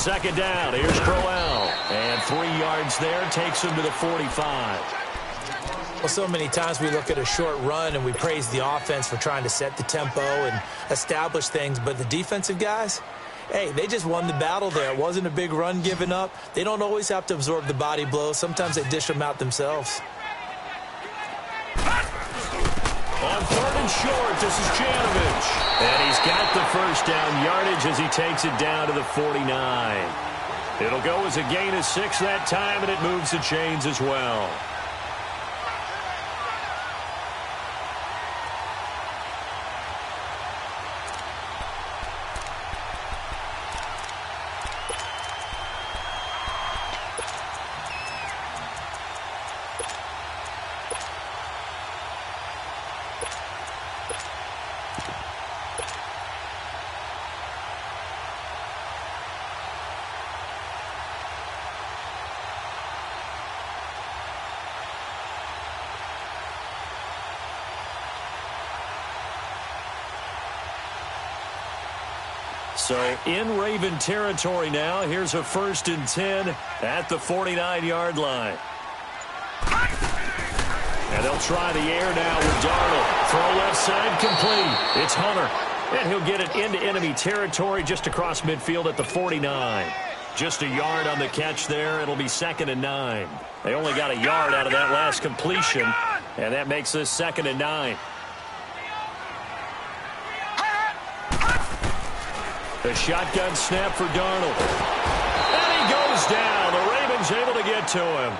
second down. Here's Crowell. And 3 yards there takes him to the 45. Well, so many times we look at a short run and we praise the offense for trying to set the tempo and establish things. But the defensive guys, hey, they just won the battle there. It wasn't a big run given up. They don't always have to absorb the body blows. Sometimes they dish them out themselves. On 3rd and short, this is Janovich. And he's got the first down yardage as he takes it down to the 49. It'll go as a gain of 6 that time, and it moves the chains as well. So in Raven territory now. Here's a 1st and 10 at the 49-yard line. And they'll try the air now with Darnold. Throw left side complete. It's Hunter. And he'll get it into enemy territory just across midfield at the 49. Just a yard on the catch there. It'll be 2nd and 9. They only got a yard out of that last completion. And that makes this 2nd and 9. The shotgun snap for Darnold. And he goes down. The Ravens able to get to him.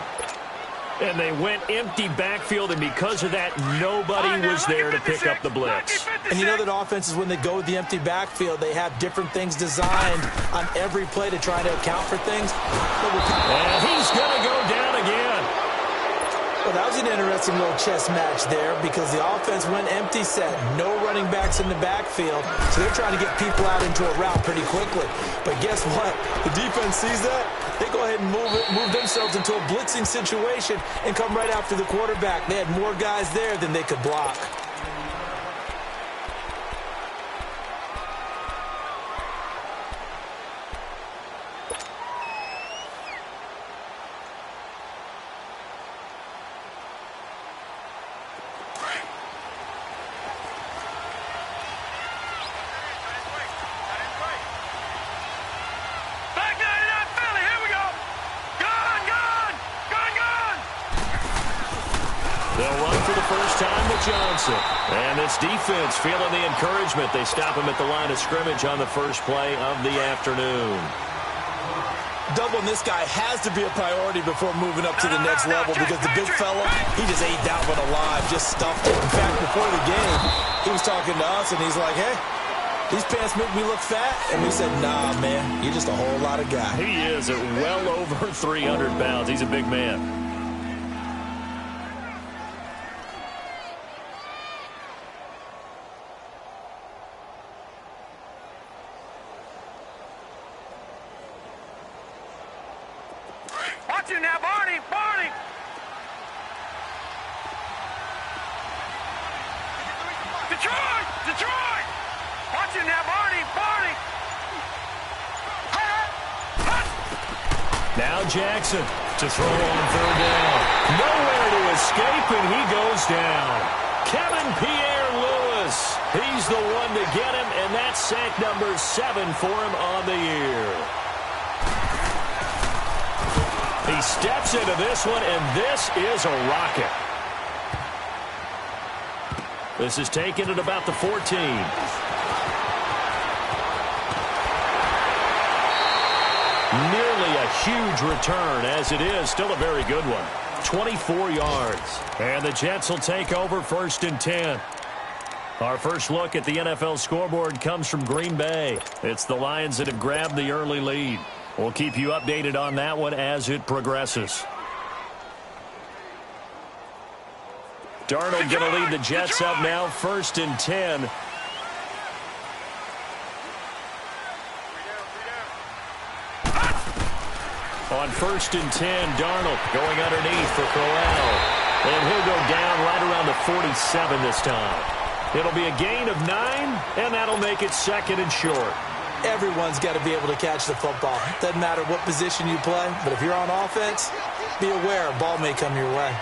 And they went empty backfield, and because of that, nobody was there to pick up the blitz. And you know that offenses, when they go with the empty backfield, they have different things designed on every play to try to account for things. And he's going to go down again. Well, that was an interesting little chess match there because the offense went empty set. No running backs in the backfield, so they're trying to get people out into a route pretty quickly. But guess what? The defense sees that. They go ahead and move themselves into a blitzing situation and come right after the quarterback. They had more guys there than they could block. Johnson. And this defense feeling the encouragement. They stop him at the line of scrimmage on the first play of the afternoon. Doubling this guy has to be a priority before moving up to the next level because the big fella, he just ate that one alive, just stuffed it. In fact, before the game, he was talking to us, and he's like, hey, these pants make me look fat. And we said, nah, man, you're just a whole lot of guy. He is at well over 300 pounds. He's a big man. Now, Barney! Detroit! Watch it now, Barney! Now Jackson to throw on 3rd down. Nowhere to escape, and he goes down. Kevin Pierre-Louis. He's the one to get him, and that's sack number 7 for him on the year. He steps into this one, and this is a rocket. This is taken at about the 14. Nearly a huge return, as it is still a very good one. 24 yards. And the Jets will take over 1st and 10. Our first look at the NFL scoreboard comes from Green Bay. It's the Lions that have grabbed the early lead. We'll keep you updated on that one as it progresses. Darnold going to lead the Jets up now, 1st and 10. On 1st and 10, Darnold going underneath for Crowell. And he'll go down right around the 47 this time. It'll be a gain of 9, and that'll make it 2nd and short. everyone's got to be able to catch the football. Doesn't matter what position you play, but if you're on offense, be aware a ball may come your way.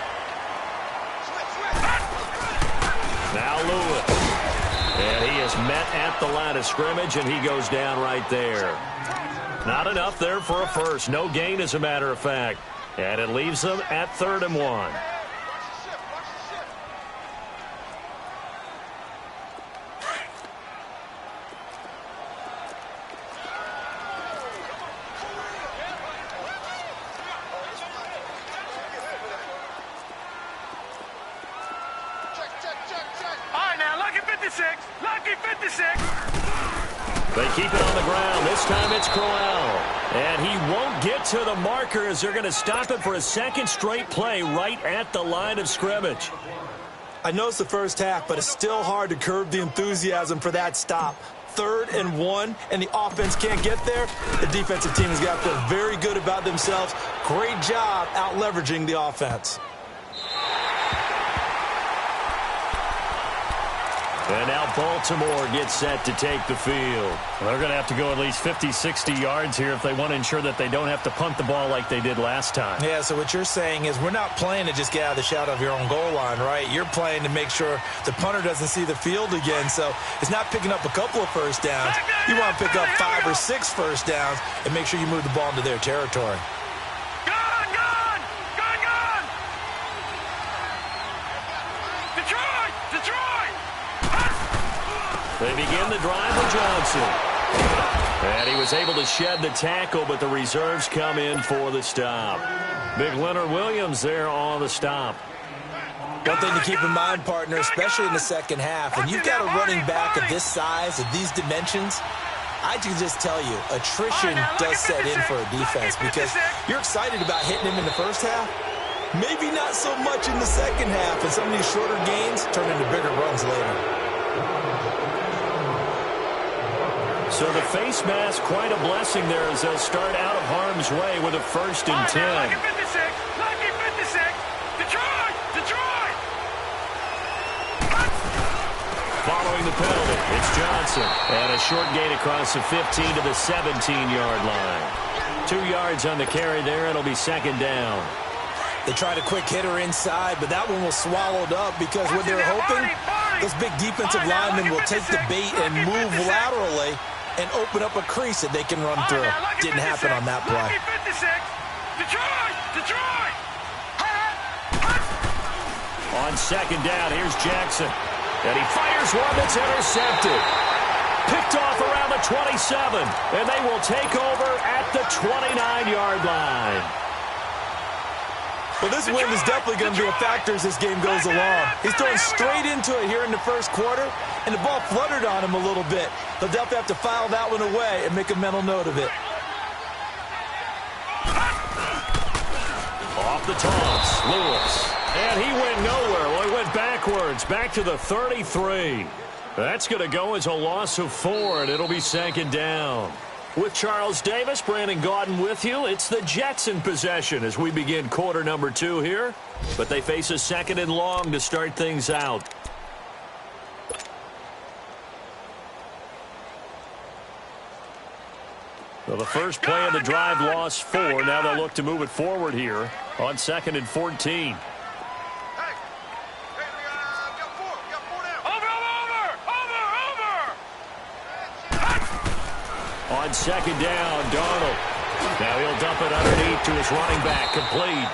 Now Lewis. And he is met at the line of scrimmage, and he goes down right there. Not enough there for a first. No gain, as a matter of fact. And it leaves them at 3rd and 1. They keep it on the ground. This time it's Crowell. And he won't get to the marker as they're going to stop it for a second straight play right at the line of scrimmage. I know it's the first half, but it's still hard to curb the enthusiasm for that stop. 3rd and 1, and the offense can't get there. The defensive team has got to feel very good about themselves. Great job out leveraging the offense. And now Baltimore gets set to take the field. Well, they're going to have to go at least 50, 60 yards here if they want to ensure that they don't have to punt the ball like they did last time. Yeah, so what you're saying is we're not playing to just get out of the shadow of your own goal line, right? You're playing to make sure the punter doesn't see the field again. So it's not picking up a couple of first downs. You want to pick up 5 or 6 first downs and make sure you move the ball into their territory. They begin the drive with Johnson. And he was able to shed the tackle, but the reserves come in for the stop. Big Leonard Williams there on the stop. One thing to keep in mind, partner, especially in the second half, when you've got a running back of this size, of these dimensions, I can just tell you, attrition does set in for a defense because you're excited about hitting him in the first half. Maybe not so much in the second half, and some of these shorter gains turn into bigger runs later. So the face mask, quite a blessing there as they'll start out of harm's way with a 1st and 10. Lucky 56, lucky 56, Detroit, Detroit! Following the penalty, it's Johnson. And a short gain across the 15 to the 17-yard line. 2 yards on the carry there, it'll be 2nd down. They tried a quick hitter inside, but that one was swallowed up because what they're hoping, those big defensive linemen will take the bait and move laterally and open up a crease that they can run through. Didn't happen on that play. Detroit, Detroit! On 2nd down, here's Jackson. And he fires one that's intercepted. Picked off around the 27, and they will take over at the 29-yard line. Well, this win is definitely going to be a factor as this game goes along. He's throwing straight into it here in the first quarter, and the ball fluttered on him a little bit. He'll definitely have to file that one away and make a mental note of it. Off the toss, Lewis. And he went nowhere. Well, he went backwards, back to the 33. That's going to go as a loss of 4, and it'll be 2nd down. With Charles Davis, Brandon Gaudin with you. It's the Jets in possession as we begin quarter number 2 here. But they face a 2nd and long to start things out. Well, the first play of the drive lost 4. Now they'll look to move it forward here on 2nd and 14. On 2nd down, Darnold. Now he'll dump it underneath to his running back, complete.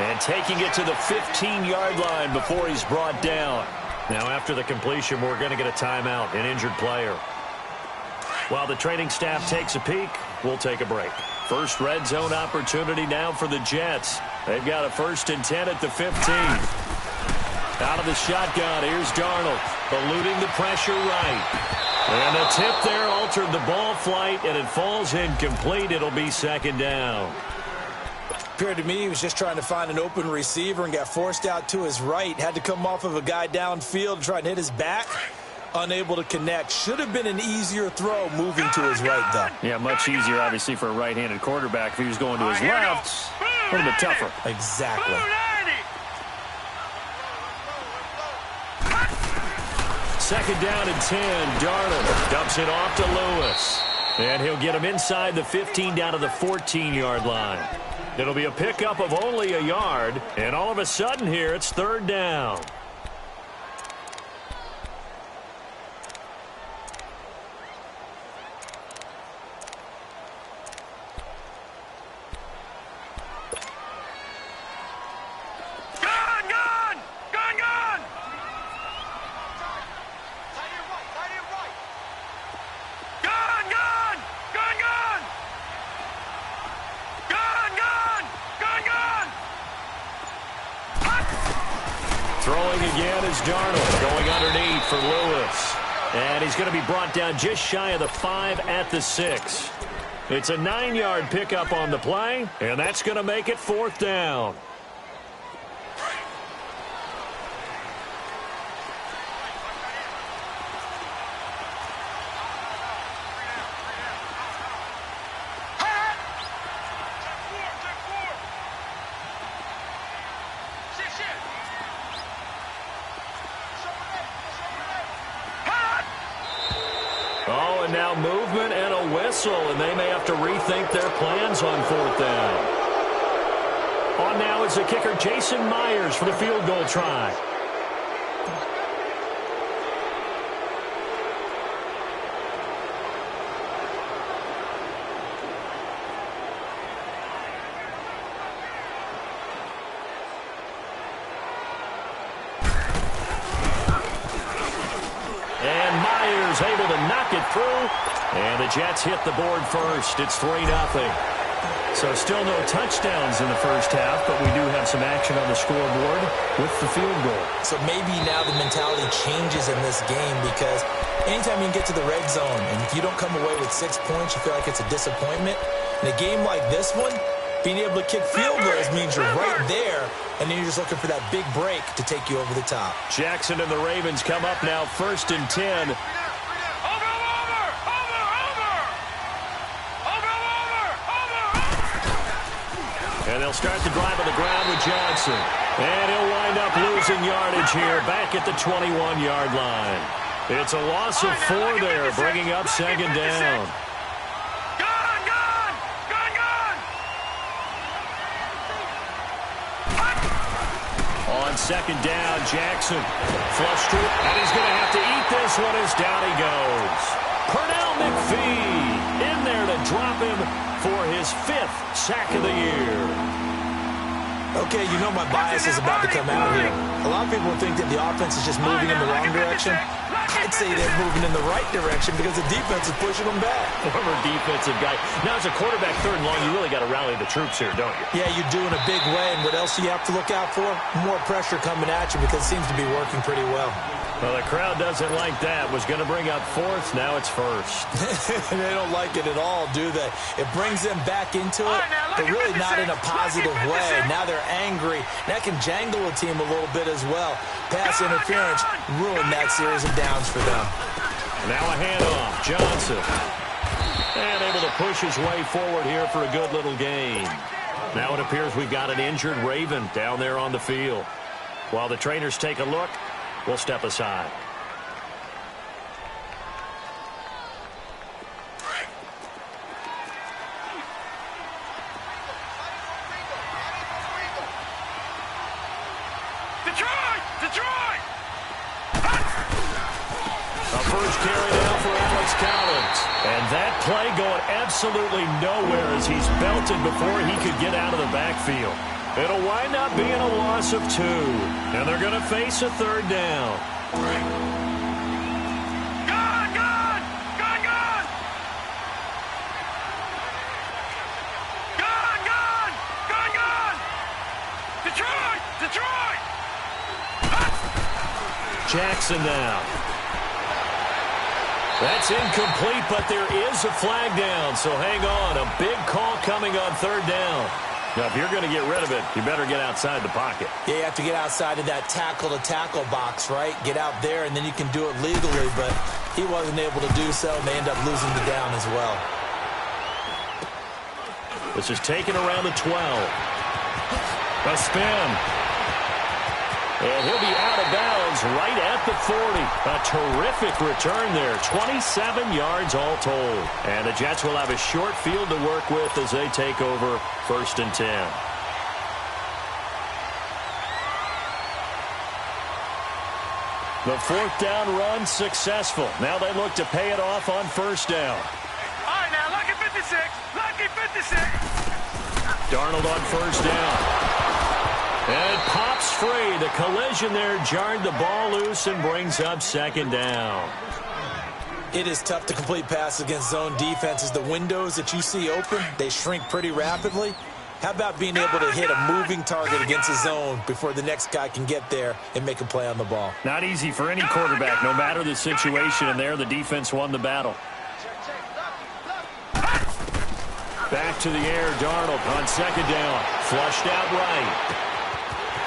And taking it to the 15-yard line before he's brought down. Now after the completion, we're going to get a timeout, an injured player. While the training staff takes a peek, we'll take a break. First red zone opportunity now for the Jets. They've got a 1st and 10 at the 15. Out of the shotgun, here's Darnold, eluding the pressure right. And the tip there altered the ball flight, and it falls incomplete. It'll be 2nd down. Appeared to me he was just trying to find an open receiver and got forced out to his right. Had to come off of a guy downfield, trying to hit his back. Unable to connect. Should have been an easier throw moving to his right, though. Yeah, much easier, obviously, for a right-handed quarterback. If he was going to his left, a little bit tougher. Exactly. 2nd down and 10. Darnold dumps it off to Lewis. And he'll get him inside the 15 down to the 14-yard line. It'll be a pickup of only a yard, and all of a sudden here, it's third down. Throwing again is Darnold, going underneath for Lewis. And he's going to be brought down just shy of the 5 at the 6. It's a 9-yard pickup on the play, and that's going to make it fourth down. Oh, and now movement and a whistle, and they may have to rethink their plans on fourth down. On now is the kicker, Jason Myers, for the field goal try. Able to knock it through, and the Jets hit the board first. It's 3-0. So still no touchdowns in the first half, but we do have some action on the scoreboard with the field goal. So maybe now the mentality changes in this game, because anytime you can get to the red zone, and if you don't come away with 6 points, you feel like it's a disappointment. In a game like this one, being able to kick field goals means you're right there, and then you're just looking for that big break to take you over the top. Jackson and the Ravens come up now 1st and 10. And they'll start the drive on the ground with Johnson. And he'll wind up losing yardage here back at the 21-yard line. It's a loss of 4 there, bringing up 2nd down. On 2nd down, Jackson flush through, and he's going to have to eat this one as down he goes. Pernell McPhee in there to drop him for his 5th sack of the year. Okay, you know my bias is about to come out here. A lot of people think that the offense is just moving in the wrong direction. I'd say they're moving in the right direction because the defense is pushing them back. Former defensive guy. Now, as a quarterback 3rd and long, you really got to rally the troops here, don't you? Yeah, you do in a big way. And what else do you have to look out for? More pressure coming at you, because it seems to be working pretty well. Well, the crowd doesn't like that. Was going to bring up 4th. Now it's 1st. They don't like it at all, do they? It brings them back into it, but really not in a positive way. Now they're angry. That can jangle a team a little bit as well. Pass interference ruined that series of downs for them. Now a handoff. Johnson. And able to push his way forward here for a good little gain. Now it appears we've got an injured Raven down there on the field. While the trainers take a look, we'll step aside. Detroit! A first carry now for Alex Collins. And that play going absolutely nowhere as he's belted before he could get out of the backfield. It'll wind up being a loss of 2. And they're going to face a 3rd down. Detroit! Jackson now. That's incomplete, but there is a flag down, so hang on. A big call coming on 3rd down. Now, if you're going to get rid of it, you better get outside the pocket. Yeah, you have to get outside of that tackle-to-tackle box, right? Get out there, and then you can do it legally, but he wasn't able to do so, and they end up losing the down as well. This is taken around the 12. A spin. And he'll be out of bounds lands right at the 40. A terrific return there. 27 yards all told. And the Jets will have a short field to work with as they take over 1st and 10. The 4th down run successful. Now they look to pay it off on 1st down. All right, now, lucky 56. Lucky 56. Darnold on 1st down. And it pops free. The collision there jarred the ball loose and brings up 2nd down. It is tough to complete passes against zone defenses. The windows that you see open, they shrink pretty rapidly. How about being able to hit a moving target against a zone before the next guy can get there and make a play on the ball? Not easy for any quarterback, no matter the situation, and there the defense won the battle. Back to the air, Darnold on 2nd down. Flushed out right.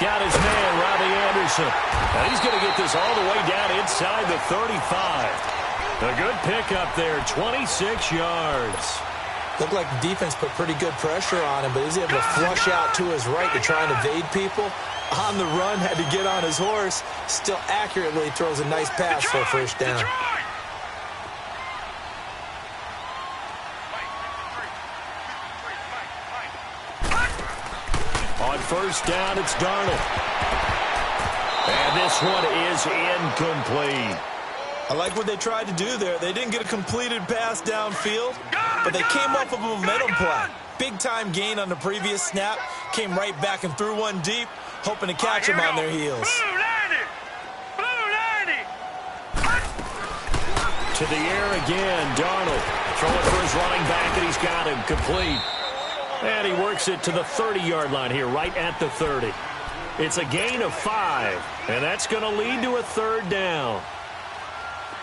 Got his man, Robbie Anderson. Now he's going to get this all the way down inside the 35. A good pickup there, 26 yards. Looked like the defense put pretty good pressure on him, but he was able to flush out to his right to try and evade people. On the run, had to get on his horse. Still accurately throws a nice pass for a 1st down. On 1st down, it's Darnold. And this one is incomplete. I like what they tried to do there. They didn't get a completed pass downfield, but they came up with a momentum play. Big-time gain on the previous snap. Came right back and threw one deep, hoping to catch them on their heels. To the air again, Darnold. Throwing for his running back, and he's got him complete. And he works it to the 30-yard line here, right at the 30. It's a gain of 5, and that's going to lead to a 3rd down.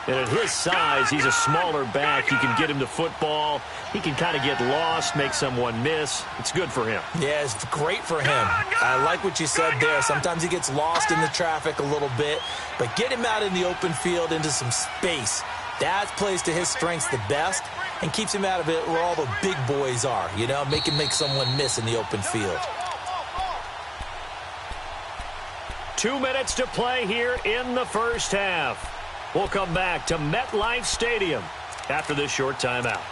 And at his size, he's a smaller back. You can get him the football. He can kind of get lost, make someone miss. It's good for him. Yeah, it's great for him. I like what you said there. Sometimes he gets lost in the traffic a little bit, but get him out in the open field into some space. That plays to his strengths the best and keeps him out of it where all the big boys are, you know, make someone miss in the open field. 2 minutes to play here in the 1st half. We'll come back to MetLife Stadium after this short timeout.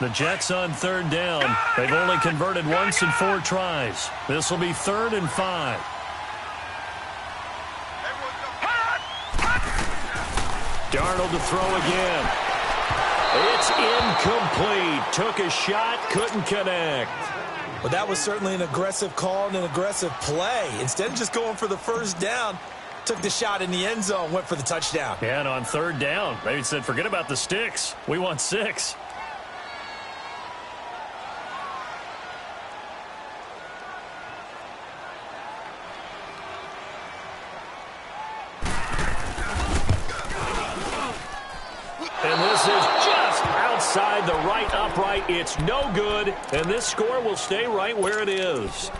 The Jets on 3rd down. They've only converted once in 4 tries. This will be 3rd and 5. Darnold to throw again. It's incomplete. Took a shot, couldn't connect. Well, that was certainly an aggressive call and an aggressive play. Instead of just going for the 1st down, took the shot in the end zone, went for the touchdown. Yeah, and on 3rd down, they said, forget about the sticks. We want 6. And this is just outside the right upright. It's no good, and this score will stay right where it is.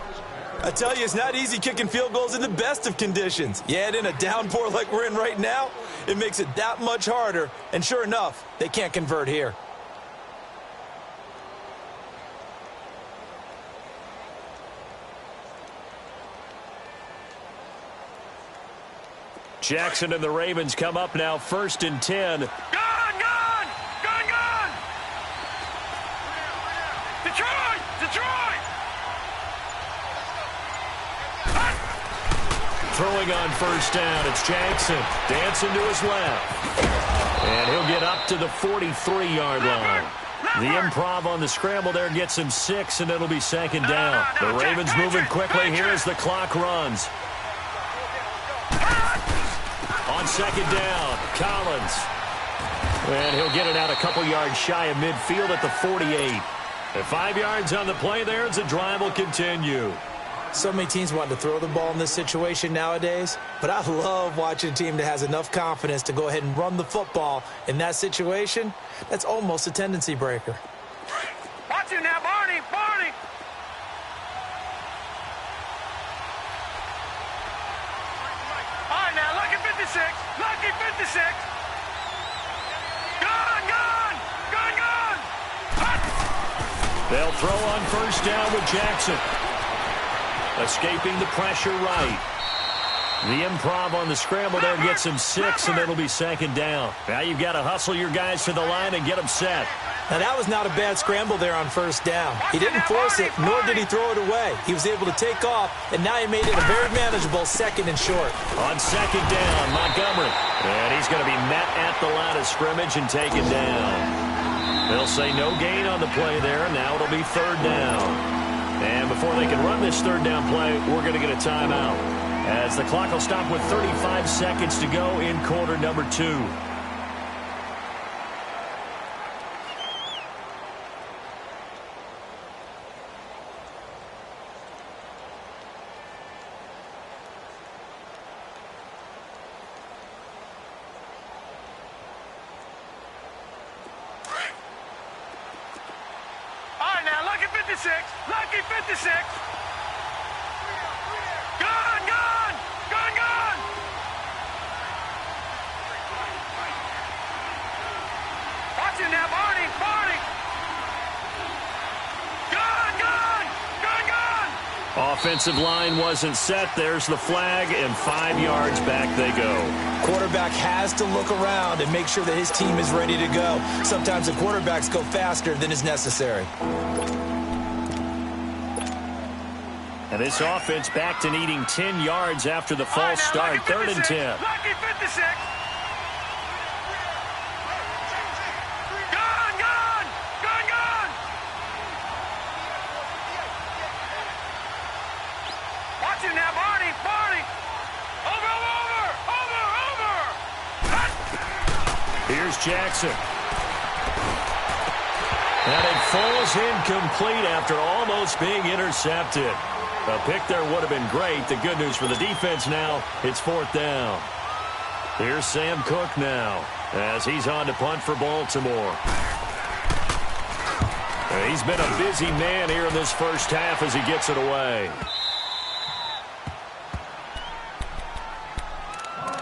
I tell you, it's not easy kicking field goals in the best of conditions. Yet in a downpour like we're in right now, it makes it that much harder. And sure enough, they can't convert here. Jackson and the Ravens come up now, 1st and 10. Gone! Detroit! Throwing on 1st down, it's Jackson. Dancing to his left. And he'll get up to the 43-yard line. The improv on the scramble there gets him 6, and it'll be 2nd down. The Ravens moving quickly here as the clock runs. On 2nd down, Collins. And he'll get it out a couple yards shy of midfield at the 48. And 5 yards on the play there as the drive will continue. So many teams want to throw the ball in this situation nowadays, but I love watching a team that has enough confidence to go ahead and run the football in that situation. That's almost a tendency breaker. Watch him now, Barney! All right, now, lucky 56! Lucky 56! Gone! They'll They'll throw on first down with Jackson. Escaping the pressure right. The improv on the scramble there gets him 6, and it'll be second down. Now you've got to hustle your guys to the line and get them set. Now, that was not a bad scramble there on first down. He didn't force it, nor did he throw it away. He was able to take off, and now he made it a very manageable second and short. On second down, Montgomery. And he's going to be met at the line of scrimmage and taken down. They'll say no gain on the play there. Now it'll be third down. And before they can run this third down play, we're going to get a timeout, as the clock will stop with 35 seconds to go in quarter number 2. Lucky 56. Gone, gone, gone, gone. Watch it now, Barney, Barney. Gone, gone, gone, gone. Offensive line wasn't set. There's the flag, and 5 yards back they go. Quarterback has to look around and make sure that his team is ready to go. Sometimes the quarterbacks go faster than is necessary. And this offense back to needing 10 yards after the false start. 3rd and 10. Lucky 56. Gone, gone, gone, gone. Watch it now, Barney, Barney. Over, over, over, over. Here's Jackson. And it falls incomplete after almost being intercepted. A pick there would have been great. The good news for the defense now, it's 4th down. Here's Sam Cook now, as he's on to punt for Baltimore. He's been a busy man here in this first half as he gets it away.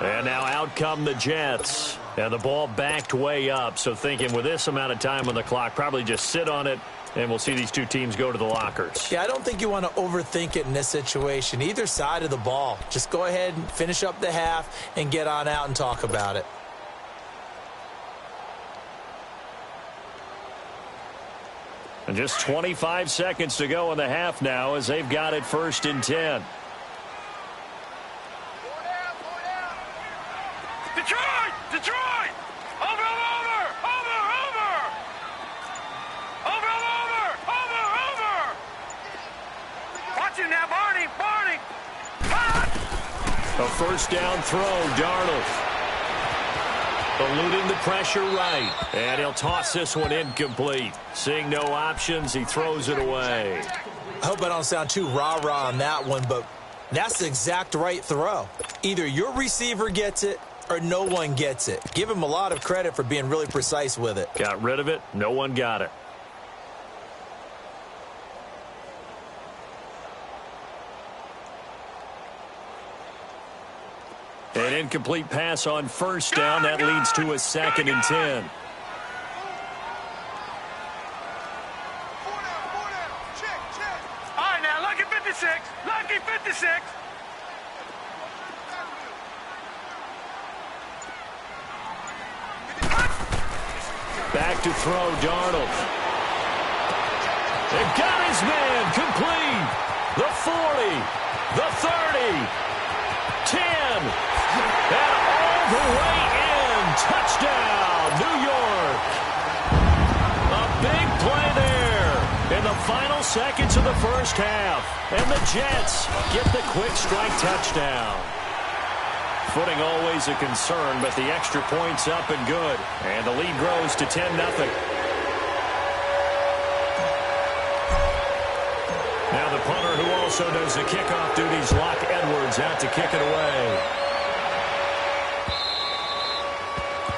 And now out come the Jets. And the ball backed way up, so thinking with this amount of time on the clock, probably just sit on it, and we'll see these two teams go to the lockers. Yeah, I don't think you want to overthink it in this situation. Either side of the ball. Just go ahead and finish up the half and get on out and talk about it. And just 25 seconds to go in the half now as they've got it 1st and 10. Detroit! Detroit! Over, over, over, over! Over, over, over, over! Watch it now, Barney, Barney! Cut! A first down throw, Darnold. Eluding the pressure right. And he'll toss this one incomplete. Seeing no options, he throws it away. I hope I don't sound too rah-rah on that one, but that's the exact right throw. Either your receiver gets it or no one gets it. Give him a lot of credit for being really precise with it. Got rid of it. No one got it. An incomplete pass on first down. That leads to a 2nd and 10. All right, now, lucky 56. Lucky 56. Back to throw, Darnold. And got his man complete. The 40, the 30, 10, and all the way in. Touchdown, New York. A big play there in the final seconds of the first half. And the Jets get the quick strike touchdown. Footing always a concern, but the extra point's up and good. And the lead grows to 10-0. Now the punter who also does the kickoff duties, Locke Edwards, out to kick it away.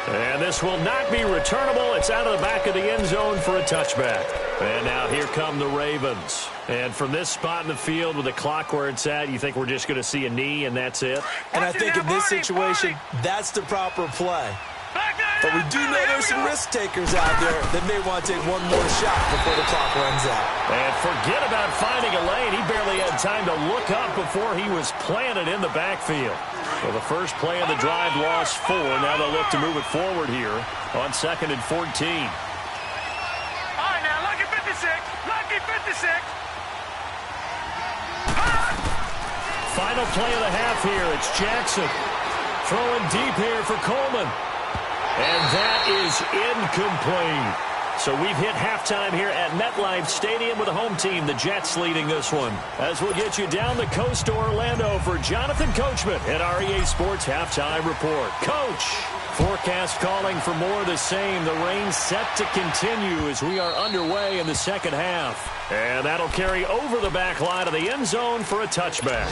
And this will not be returnable. It's out of the back of the end zone for a touchback. And now here come the Ravens. And from this spot in the field with the clock where it's at, you think we're just going to see a knee and that's it? And I think in this situation, that's the proper play. Back But we do know there's some risk takers out there that may want to take one more shot before the clock runs out. And forget about finding a lane. He barely had time to look up before he was planted in the backfield. Well, the first play of the drive lost 4. Now they'll look to move it forward here on 2nd and 14. All right, now, lucky 56. Lucky 56. Final play of the half here. It's Jackson throwing deep here for Coleman. And that is incomplete. So we've hit halftime here at MetLife Stadium with the home team, the Jets, leading this one. As we'll get you down the coast to Orlando for Jonathan Coachman at our EA Sports Halftime Report. Coach, forecast calling for more of the same. The rain set to continue as we are underway in the second half. And that'll carry over the back line of the end zone for a touchback.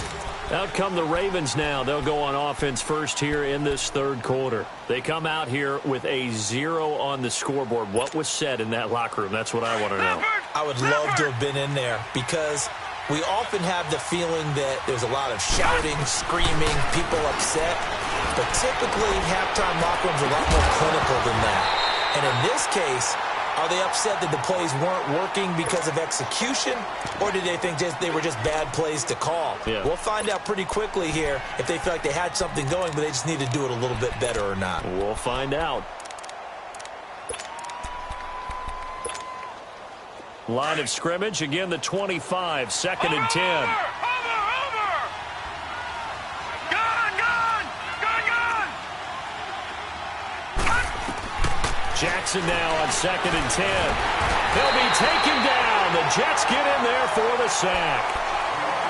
Out come the Ravens now. They'll go on offense first here in this third quarter. They come out here with a 0 on the scoreboard. What was said in that locker room? That's what I want to know. I would love to have been in there because we often have the feeling that there's a lot of shouting, screaming, people upset. But typically, halftime locker rooms are a lot more clinical than that. And in this case, are they upset that the plays weren't working because of execution, or did they think they were just bad plays to call? Yeah. We'll find out pretty quickly here if they feel like they had something going, but they just need to do it a little bit better or not. We'll find out. Line of scrimmage, again the 25, 2nd and 10. Jackson now on 2nd and 10. He'll be taken down. The Jets get in there for the sack.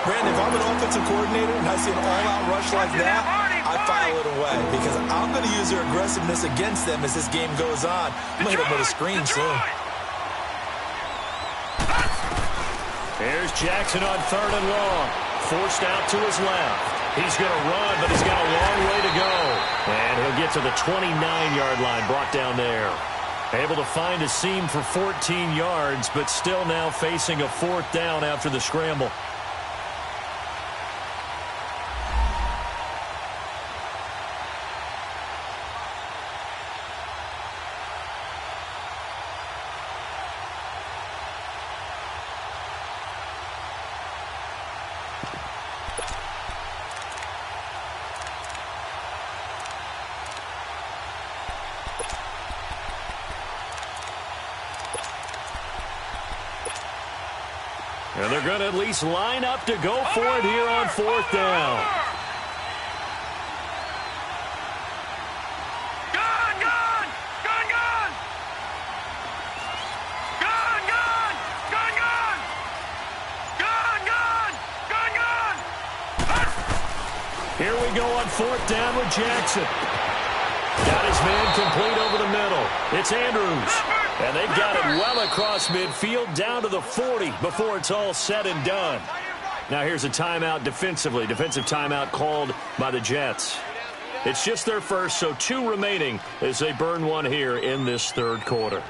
Brandon, if I'm an offensive coordinator and I see an all-out rush like that, I file it away because I'm going to use their aggressiveness against them as this game goes on. I'm going to hit them with a screen soon. Here's Jackson on 3rd and long. Forced out to his left. He's going to run, but he's got a long way to go. And he'll get to the 29-yard line, brought down there. Able to find a seam for 14 yards, but still now facing a 4th down after the scramble. And they're going to at least line up to go for it here on 4th down. Gun! Gun! Gun! Gun! Gun! Gun! Gun! Gun! Gun! Gun! Gun! Gun! Here we go on 4th down with Jackson. Got his man complete over the middle. It's Andrews. And they've got it well across midfield down to the 40 before it's all said and done. Now here's a timeout defensively. Defensive timeout called by the Jets. It's just their first, so 2 remaining as they burn one here in this third quarter.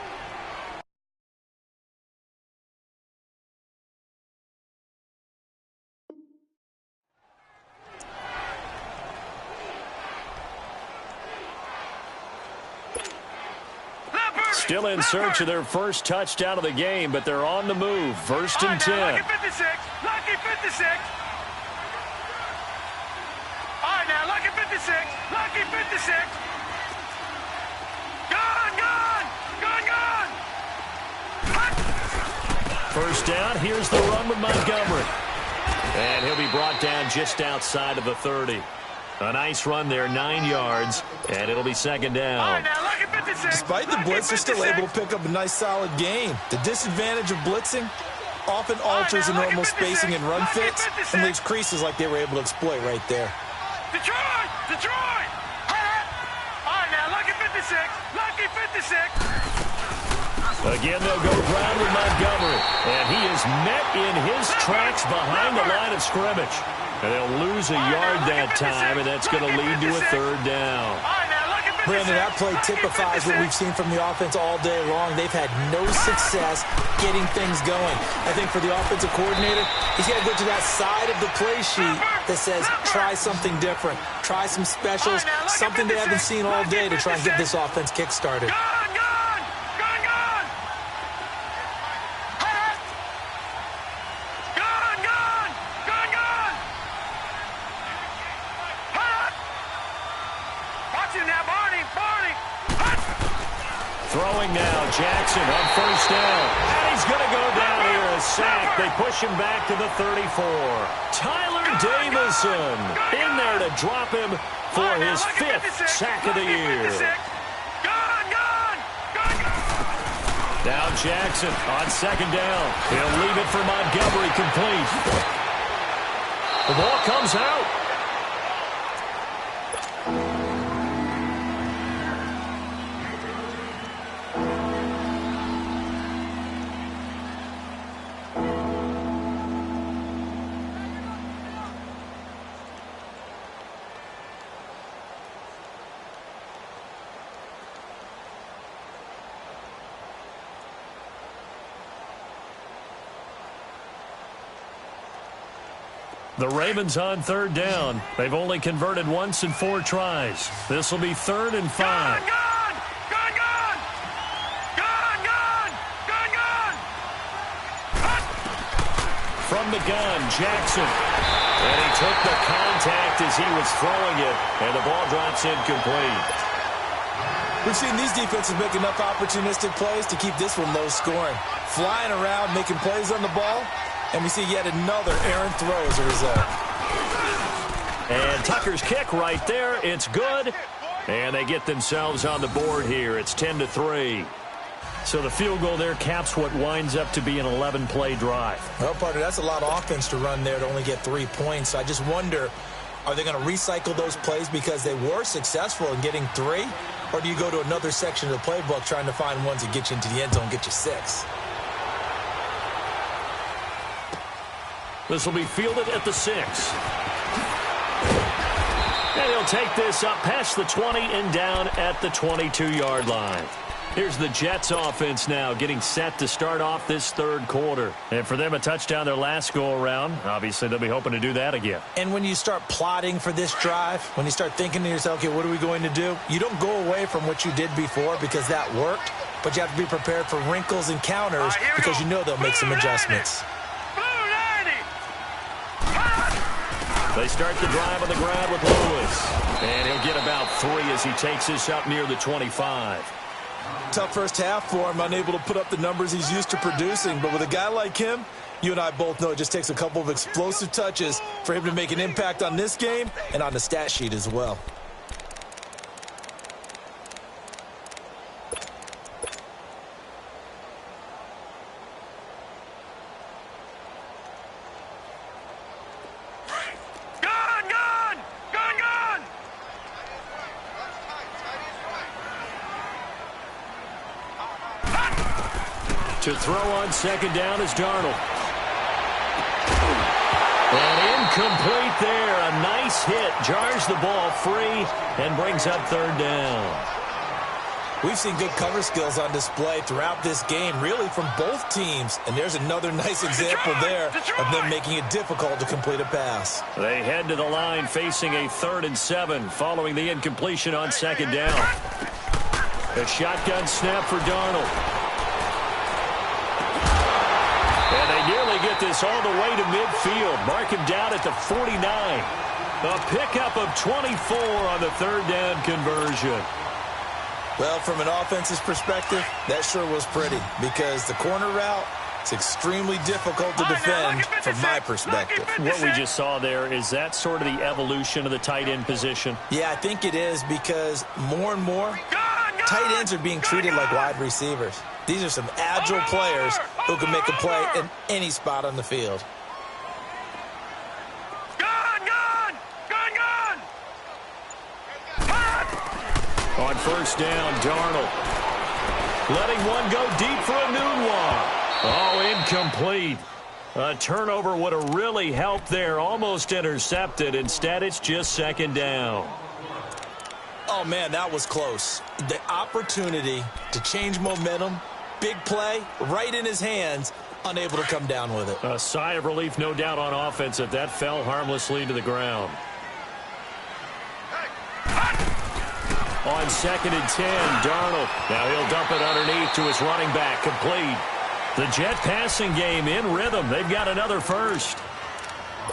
Still in search of their first touchdown of the game, but they're on the move. 1st and 10. Lucky 56. Lucky 56. All right, now, lucky 56. Lucky 56. Gun! Gun! Gun! Gun! 1st down. Here's the run with Montgomery. And he'll be brought down just outside of the 30. A nice run there, 9 yards, and it'll be 2nd down. All right, now, lucky 56. Despite the blitz, they're still able to pick up a nice, solid gain. The disadvantage of blitzing often alters the normal spacing and run fits and leaves creases like they were able to exploit right there. Detroit! Detroit! All right, now, lucky 56. Lucky 56. Again, they'll go ground with Montgomery, and he is met in his tracks behind the line of scrimmage. And they'll lose a yard that time, and that's going to lead to a 3rd down. All right, now, lucky 56. Brandon, that play typifies what we've seen from the offense all day long. They've had no success getting things going. I think for the offensive coordinator, he's got to go to that side of the play sheet that says try something different, try some specials, something they haven't seen all day to try and get this offense kick-started. Throwing now, Jackson on first down. And he's going to go down here, a sack. They push him back to the 34. Tyler Davison in there to drop him for his 5th sack of the year. Now Jackson on second down. He'll leave it for Montgomery, complete. The ball comes out. The Ravens on third down. They've only converted once in 4 tries. This will be 3rd and 5. From the gun, Jackson. And he took the contact as he was throwing it. And the ball drops incomplete. We've seen these defenses make enough opportunistic plays to keep this one low scoring. Flying around, making plays on the ball. And we see yet another errant throw as a result. And Tucker's kick right there. It's good. And they get themselves on the board here. It's 10-3. So the field goal there caps what winds up to be an 11-play drive. Well, partner, that's a lot of offense to run there to only get 3 points. I just wonder, are they going to recycle those plays because they were successful in getting 3? Or do you go to another section of the playbook trying to find ones that get you into the end zone, get you 6? This will be fielded at the 6. And he'll take this up past the 20 and down at the 22-yard line. Here's the Jets offense now getting set to start off this 3rd quarter. And for them, a touchdown their last go-around. Obviously, they'll be hoping to do that again. And when you start plotting for this drive, when you start thinking to yourself, okay, what are we going to do? You don't go away from what you did before because that worked, but you have to be prepared for wrinkles and counters because you know they'll make some adjustments. They start the drive on the ground with Lewis. And he'll get about 3 as he takes this up near the 25. Tough first half for him, unable to put up the numbers he's used to producing. But with a guy like him, you and I both know it just takes a couple of explosive touches for him to make an impact on this game and on the stat sheet as well. To throw on second down is Darnold. And incomplete there. A nice hit. Jars the ball free and brings up 3rd down. We've seen good cover skills on display throughout this game, really from both teams. And there's another nice example there of them making it difficult to complete a pass. They head to the line facing a 3rd and 7 following the incompletion on second down. A shotgun snap for Darnold. And they nearly get this all the way to midfield. Mark him down at the 49. A pickup of 24 on the 3rd down conversion. Well, from an offense's perspective, that sure was pretty because the corner route is extremely difficult to defend from my perspective. What we just saw there, is that sort of the evolution of the tight end position? Yeah, I think it is because more and more tight ends are being treated like wide receivers. These are some agile players who can make a play in any spot on the field. On first down, Darnold. Letting one go deep for a new one. Oh, incomplete. A turnover would have really helped there. Almost intercepted. Instead, it's just second down. Oh, man, that was close. The opportunity to change momentum, big play, right in his hands, unable to come down with it. A sigh of relief, no doubt, on offense if that fell harmlessly to the ground. On 2nd and 10, Darnold. Now he'll dump it underneath to his running back, complete. The Jet passing game in rhythm. They've got another first.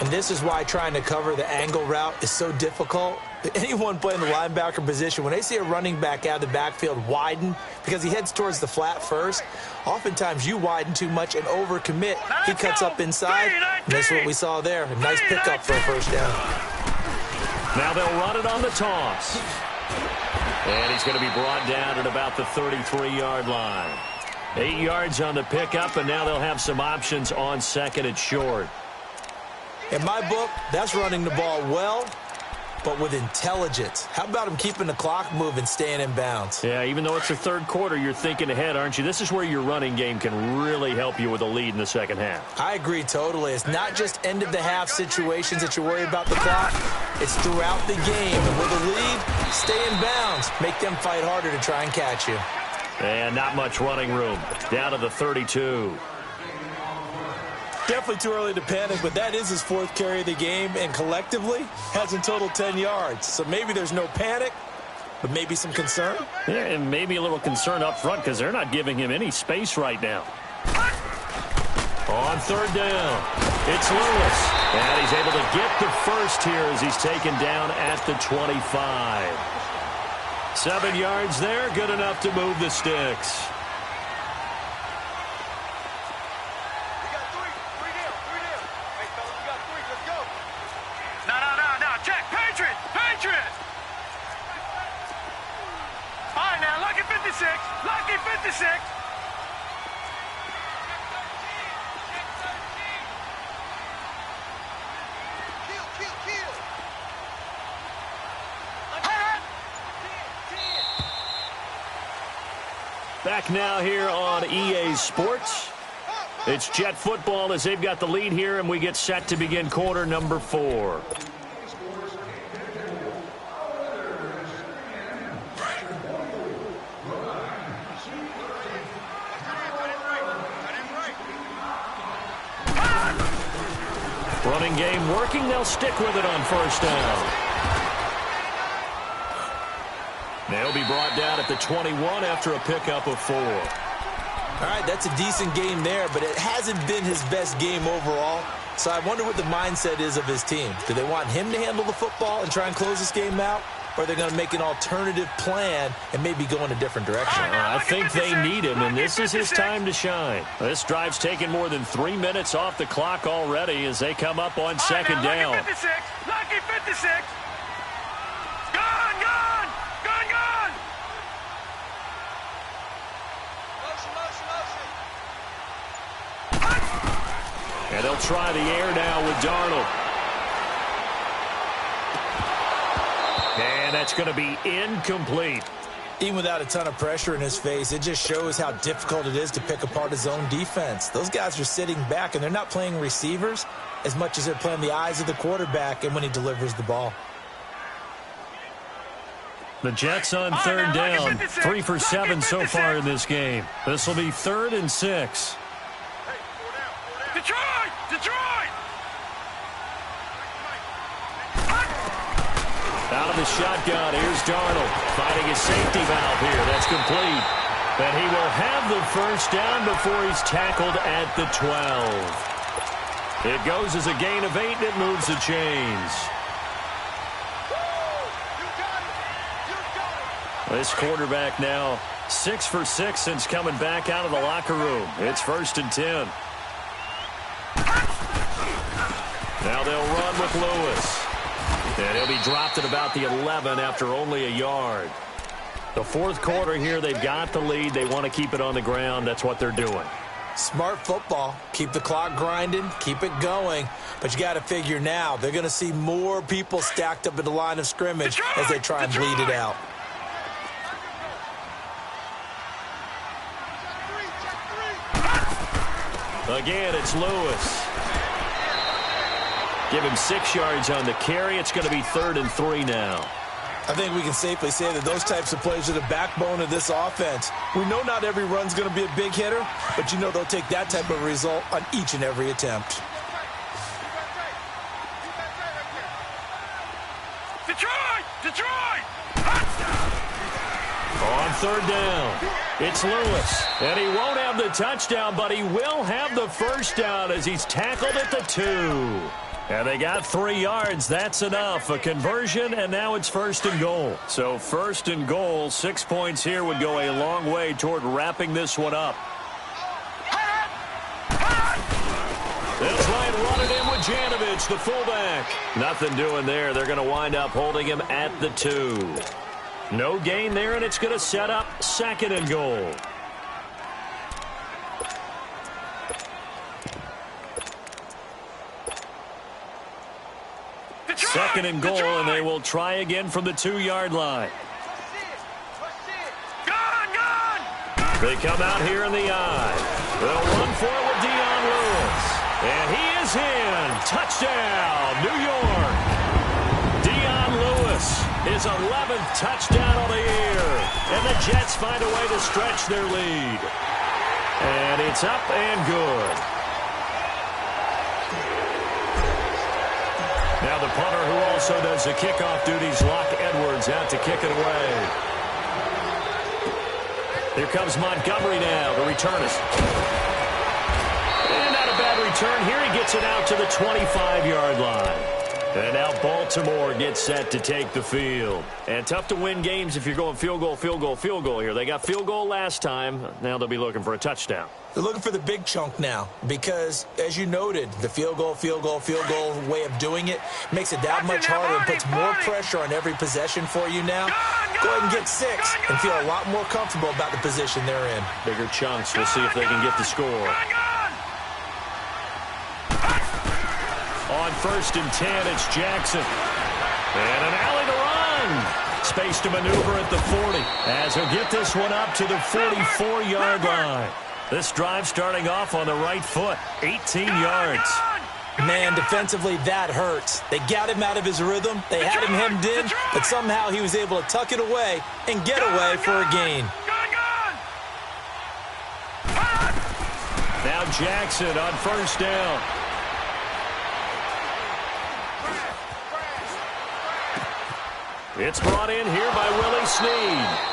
And this is why trying to cover the angle route is so difficult. Anyone playing the linebacker position, when they see a running back out of the backfield widen because he heads towards the flat first, oftentimes you widen too much and overcommit. He cuts up inside, and that's what we saw there. A nice pickup for a first down. Now they'll run it on the toss. And he's going to be brought down at about the 33-yard line. 8 yards on the pickup, and now they'll have some options on 2nd and short. In my book, that's running the ball well, but with intelligence. How about him keeping the clock moving, staying in bounds? Yeah, even though it's the third quarter, you're thinking ahead, aren't you? This is where your running game can really help you with a lead in the second half. I agree totally. It's not just end-of-the-half situations that you worry about the clock. It's throughout the game. And with a lead, stay in bounds. Make them fight harder to try and catch you. And not much running room. Down to the 32. Definitely too early to panic, but that is his 4th carry of the game, and collectively has in total 10 yards. So maybe there's no panic, but maybe some concern. Yeah, and maybe a little concern up front because they're not giving him any space right now. On 3rd down, it's Lewis. And he's able to get the first here as he's taken down at the 25. 7 yards there, good enough to move the sticks. Lucky 56. Back now here on EA Sports. It's Jet football as they've got the lead here, and we get set to begin quarter number 4. Running game working. They'll stick with it on 1st down. They'll be brought down at the 21 after a pickup of 4. All right, that's a decent game there, but it hasn't been his best game overall. So I wonder what the mindset is of his team. Do they want him to handle the football and try and close this game out? Or are they going to make an alternative plan and maybe go in a different direction? I think they need him, and this is his time to shine. This drive's taken more than 3 minutes off the clock already as they come up on 2nd down. Lucky 56. Lucky 56. Gone, gone, gone, gone. And they'll try the air now with Darnold. And that's going to be incomplete. Even without a ton of pressure in his face, it just shows how difficult it is to pick apart his own defense. Those guys are sitting back, and they're not playing receivers as much as they're playing the eyes of the quarterback and when he delivers the ball. The Jets on 3rd down, 3 for 7 so far in this game. This will be 3rd and 6. Detroit! Detroit! Out of the shotgun, here's Darnold finding his safety valve here. That's complete. And he will have the first down before he's tackled at the 12. It goes as a gain of 8, and it moves the chains. This quarterback now 6 for 6 since coming back out of the locker room. It's 1st and 10. Now they'll run with Lewis. And he'll be dropped at about the 11 after only a yard. The 4th quarter here, they've got the lead. They want to keep it on the ground. That's what they're doing. Smart football. Keep the clock grinding. Keep it going. But you got to figure now, they're going to see more people stacked up at the line of scrimmage as they try and bleed it out. Again, it's Lewis. Give him 6 yards on the carry. It's going to be 3rd and 3 now. I think we can safely say that those types of plays are the backbone of this offense. We know not every run's going to be a big hitter, but you know they'll take that type of result on each and every attempt. Detroit! On third down, it's Lewis. And he won't have the touchdown, but he will have the first down as he's tackled at the 2. And they got 3 yards. That's enough. A conversion, and now it's first and goal. So first and goal, 6 points here would go a long way toward wrapping this one up. They'll try and run it in with Janovich, the fullback. Nothing doing there. They're going to wind up holding him at the 2. No gain there, and it's going to set up second and goal. Second and goal, and they will try again from the 2-yard line. They come out here in the I. They'll run for it with Dion Lewis. And he is in. Touchdown, New York. Dion Lewis, his 11th touchdown of the year. And the Jets find a way to stretch their lead. And it's up and good. Now the punter who also does the kickoff duties, Locke Edwards, out to kick it away. Here comes Montgomery now, the returnist. And not a bad return here. He gets it out to the 25-yard line. And now Baltimore gets set to take the field. And tough to win games if you're going field goal, field goal, field goal here. They got field goal last time. Now they'll be looking for a touchdown. They're looking for the big chunk now because, as you noted, the field goal way of doing it makes it that much harder and puts more pressure on every possession for you now. Go ahead and get 6 and feel a lot more comfortable about the position they're in. Bigger chunks. We'll see if they can get the score. On first and 10, it's Jackson. And an alley to run. Space to maneuver at the 40 as he'll get this one up to the 44-yard line. This drive starting off on the right foot, 18 yards. Man, defensively, that hurts. They got him out of his rhythm. They had him hemmed in, but somehow he was able to tuck it away and get away for a gain. Now Jackson on first down. It's brought in here by Willie Snead.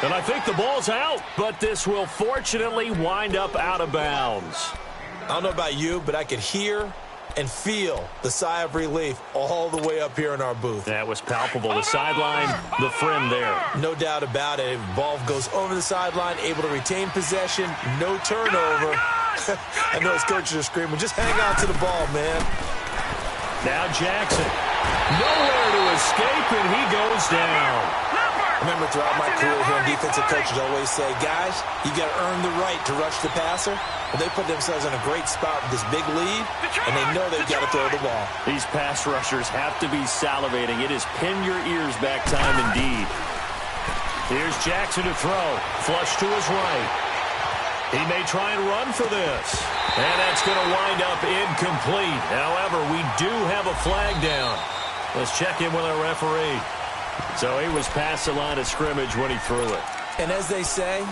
And I think the ball's out, but this will fortunately wind up out of bounds. I don't know about you, but I could hear and feel the sigh of relief all the way up here in our booth. That was palpable. The sideline, the friend there. No doubt about it. Ball goes over the sideline, able to retain possession, no turnover. I know his coaches are screaming, just hang on to the ball, man. Now Jackson. Nowhere to escape, and he goes down. I remember throughout my career here, defensive coaches always say, guys, you got to earn the right to rush the passer. But they put themselves in a great spot with this big lead, and they know they've got to throw the ball. These pass rushers have to be salivating. It is pin your ears back time indeed. Here's Jackson to throw. Flush to his right. He may try and run for this. And that's going to wind up incomplete. However, we do have a flag down. Let's check in with our referee. So he was past the line of scrimmage when he threw it. And as they say,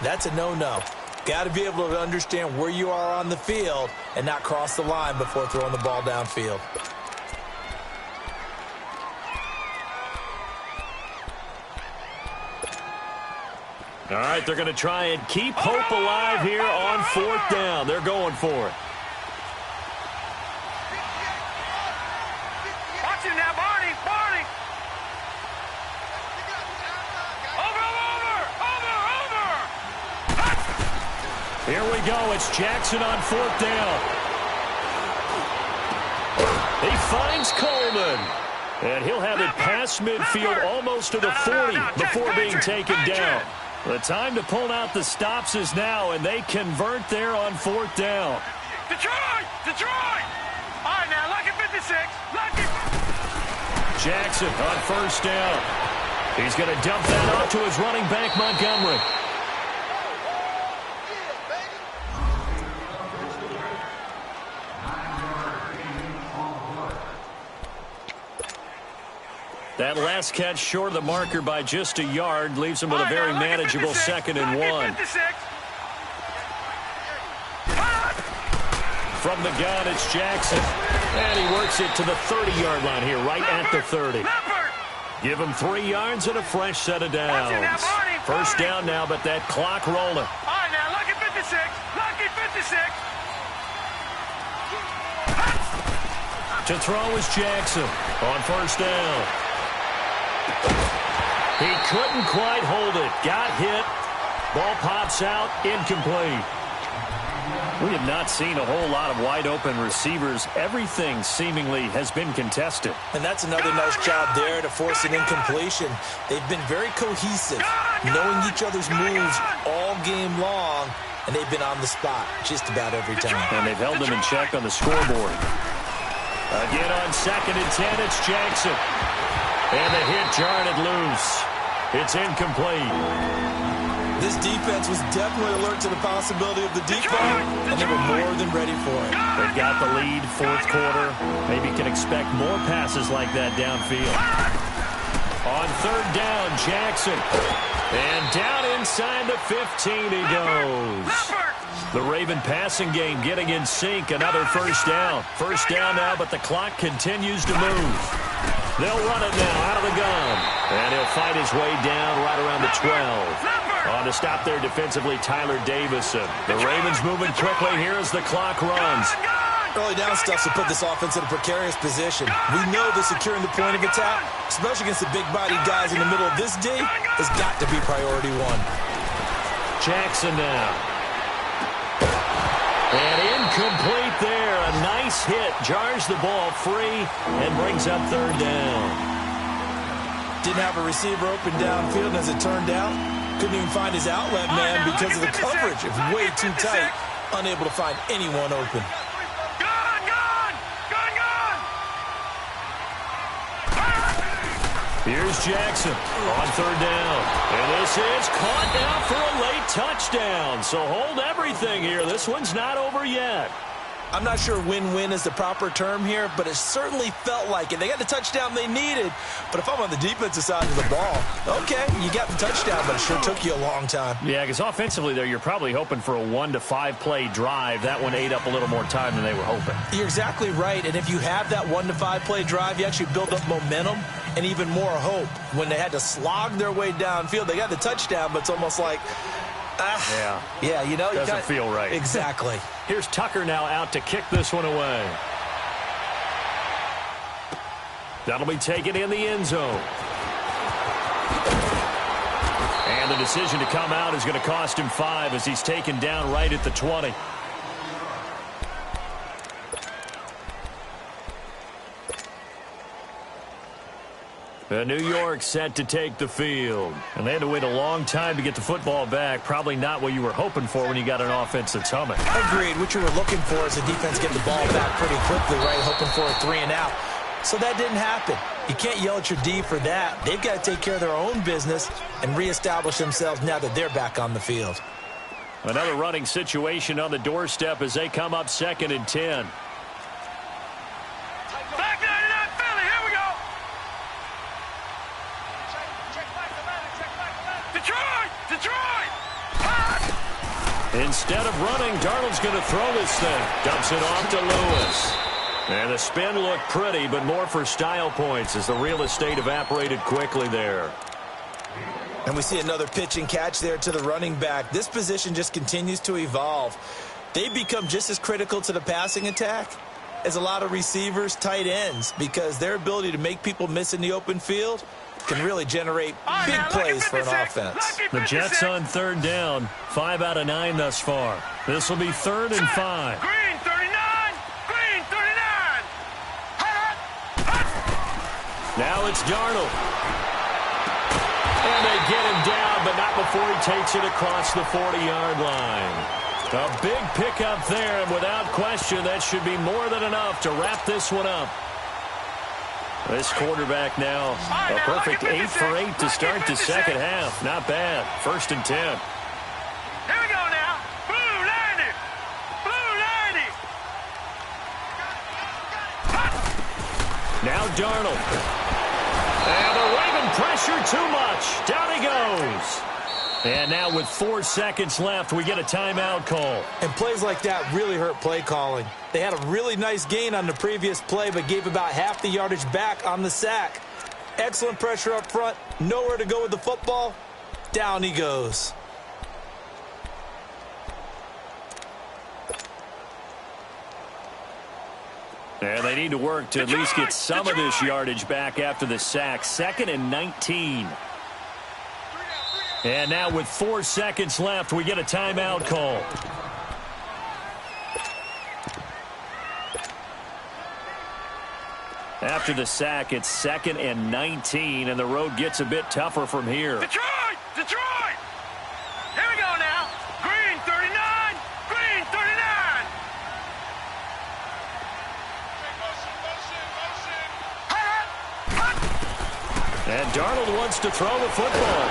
that's a no-no. Got to be able to understand where you are on the field and not cross the line before throwing the ball downfield. All right, they're going to try and keep hope alive here on fourth down. They're going for it. Watch it now, Barney! Over! Here we go. It's Jackson on fourth down. He finds Coleman. And he'll have it past midfield almost to the 40 before being taken down. The time to pull out the stops is now, and they convert there on fourth down. Detroit! All right, now, lucky 56. Lucky. Jackson on first down. He's going to dump that off to his running back, Montgomery. That last catch short of the marker by just a yard leaves him with a very manageable 2nd and 1. From the gun, it's Jackson. And he works it to the 30-yard line here, right at the 30. Give him 3 yards and a fresh set of downs. First down now, but that clock rolling. All right, now, lucky 56. Lucky 56. To throw is Jackson on first down. He couldn't quite hold it. Got hit. Ball pops out. Incomplete. We have not seen a whole lot of wide-open receivers. Everything seemingly has been contested. And that's another nice job there to force an incompletion. They've been very cohesive, knowing each other's moves all game long, and they've been on the spot just about every time. And they've held them in check on the scoreboard. Again on 2nd and 10, it's Jackson. And the hit jarred it loose. It's incomplete. This defense was definitely alert to the possibility of the deep ball, and they were more than ready for it. They've got the lead, 4th quarter. Maybe can expect more passes like that downfield. On 3rd down, Jackson. And down inside the 15 he goes. The Raven passing game getting in sync. Another first down. First down now, but the clock continues to move. They'll run it now out of the gun. And he'll fight his way down right around the 12. On to stop there defensively, Tyler Davison. The Ravens moving quickly here as the clock runs. Early down stuff to put this offense in a precarious position. We know that securing the point of attack, especially against the big-bodied guys in the middle of this D, has got to be priority 1. Jackson now. And incomplete there. A nice hit. Jars the ball free and brings up 3rd down. Didn't have a receiver open downfield, and as it turned out, couldn't even find his outlet man because of the coverage. It was way too tight. Unable to find anyone open. Here's Jackson on 3rd down. And this is caught now for a late touchdown. So hold everything here. This one's not over yet. I'm not sure win-win is the proper term here, but it certainly felt like it. They got the touchdown they needed, but if I'm on the defensive side of the ball, okay, you got the touchdown, but it sure took you a long time. Yeah, because offensively there, you're probably hoping for a 1 to 5 play drive. That one ate up a little more time than they were hoping. You're exactly right, and if you have that 1 to 5 play drive, you actually build up momentum and even more hope. When they had to slog their way downfield, they got the touchdown, but it's almost like, yeah, you know, doesn't feel right. Exactly. Here's Tucker now out to kick this one away. That'll be taken in the end zone. And the decision to come out is going to cost him 5 as he's taken down right at the 20. New York set to take the field. And they had to wait a long time to get the football back. Probably not what you were hoping for when you got an offense that's humming. Agreed. What you were looking for is the defense getting the ball back pretty quickly, right? Hoping for a 3 and out. So that didn't happen. You can't yell at your D for that. They've got to take care of their own business and reestablish themselves now that they're back on the field. Another running situation on the doorstep as they come up 2nd and 10. Instead of running, Darnold's going to throw this thing. Dumps it off to Lewis. And the spin looked pretty, but more for style points as the real estate evaporated quickly there. And we see another pitch and catch there to the running back. This position just continues to evolve. They've become just as critical to the passing attack as a lot of receivers, tight ends, because their ability to make people miss in the open field can really generate big plays for an offense. The Jets on 3rd down, 5 out of 9 thus far. This will be 3rd and 5. Green 39! Green 39! Now it's Darnold. And they get him down, but not before he takes it across the 40-yard line. A big pickup there, and without question, that should be more than enough to wrap this one up. This quarterback now, a perfect 8 for 8 to start the second half. Not bad. 1st and 10. Here we go now. Blue 90. Blue 90. Now Darnold. And they're waving pressure too much. Down he goes. And now with 4 seconds left, we get a timeout call. And plays like that really hurt play calling. They had a really nice gain on the previous play, but gave about half the yardage back on the sack. Excellent pressure up front. Nowhere to go with the football. Down he goes. And they need to work to at least get some of this yardage back after the sack. 2nd and 19. And now with 4 seconds left, we get a timeout call. After the sack, it's 2nd and 19, and the road gets a bit tougher from here. Detroit! Detroit! Here we go now. Green 39. Green 39. And Darnold wants to throw the football.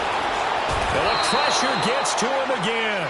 And the pressure gets to him again.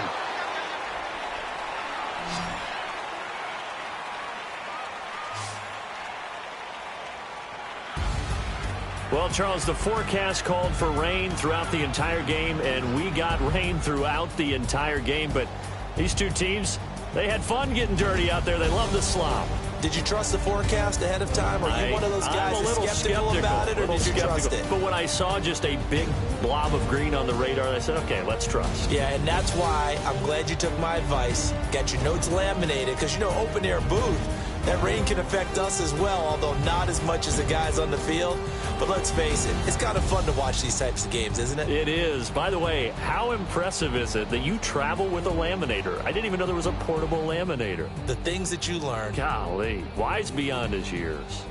Well, Charles, the forecast called for rain throughout the entire game, and we got rain throughout the entire game. But these two teams, they had fun getting dirty out there. They love the slop. Did you trust the forecast ahead of time? Are you one of those guys I'm a little skeptical about it, or did you trust it? But when I saw just a big blob of green on the radar, I said, okay, let's trust. Yeah, and that's why I'm glad you took my advice. Got your notes laminated, because, you know, open-air booth, that rain can affect us as well, although not as much as the guys on the field. But let's face it, it's kind of fun to watch these types of games, isn't it? It is. By the way, how impressive is it that you travel with a laminator? I didn't even know there was a portable laminator. The things that you learn. Golly, wise beyond his years.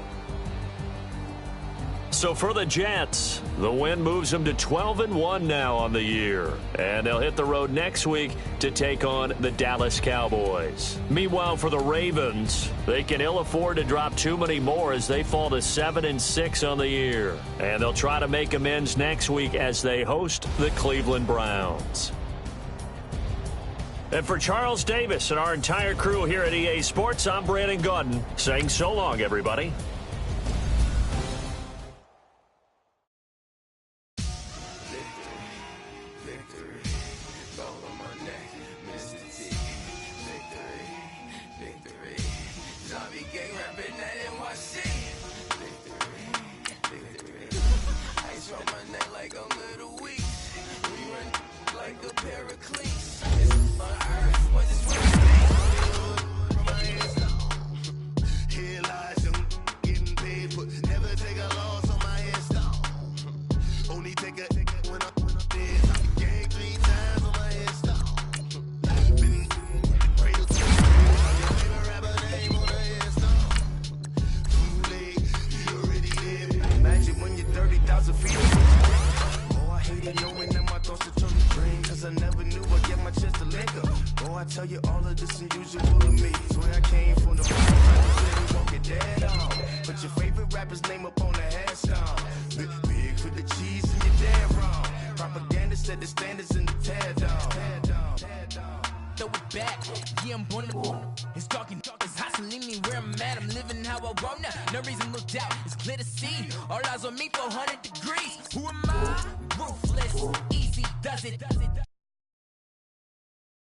So for the Jets, the win moves them to 12-1 now on the year. And they'll hit the road next week to take on the Dallas Cowboys. Meanwhile, for the Ravens, they can ill afford to drop too many more as they fall to 7-6 on the year. And they'll try to make amends next week as they host the Cleveland Browns. And for Charles Davis and our entire crew here at EA Sports, I'm Brandon Gaudin saying so long, everybody. Tell you all of this unusual to me. Swear I came from the bottom, won't get dead on. Put your favorite rapper's name up on the headstone. Big for the cheese and you're dead wrong. Propaganda set the standards in the tear down. Throw it back, yeah, I'm on the it's talking, it's hustling me where I'm at. I'm living how I want now. No reason look out, it's clear to see. All eyes on me, 400 degrees. Who am I? Ruthless, easy, does it.